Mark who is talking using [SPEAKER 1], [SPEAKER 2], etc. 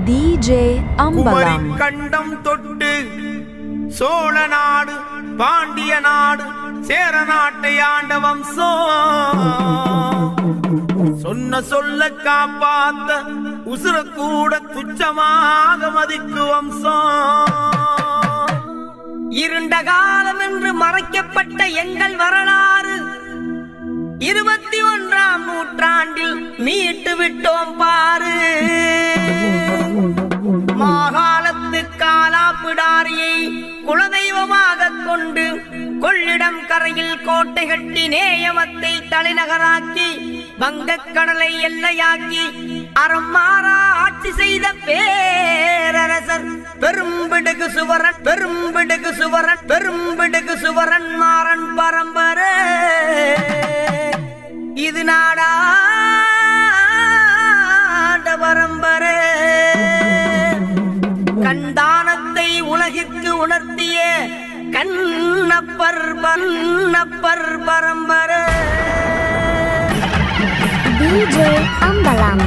[SPEAKER 1] DJ அம்பலம்.
[SPEAKER 2] கண்டம் தொட்டு சோழ நாடு பாண்டிய நாடு சேர நாட்டை ஆண்ட வம்சம், சொன்ன சொல்ல காப்பாத்த உசுர கூட துச்சமாக மதிக்கு வம்சம்.
[SPEAKER 3] இருண்ட காலம் என்று மறைக்கப்பட்ட எங்கள் வரலாறு 21ஆம் நூற்றாண்டில் மீட்டு விட்டோம் பாரு. மாகாணத்து காலாப்பிடாரியை குலதெய்வமாக கொண்டு கொள்ளிடம் கரையில் கோட்டை கட்டி நேயமத்தை தலைநகராக்கி வங்கக்கடலை எல்லையாக்கி அறம் மாறா ஆட்சி செய்த பேரரசர் பெரும்பிடுகு சுவரன் பெரும்பிடுகு சுவரன் பெரும்பிடுகு சுவரன் மாறன் பரம்பரை. இது நாடாண்ட பரம்பரை. கண்தானத்தை உலகிற்கு உணர்த்திய கண்ணப்பர் பரம்பரை.
[SPEAKER 1] டிஜே அம்பலம்.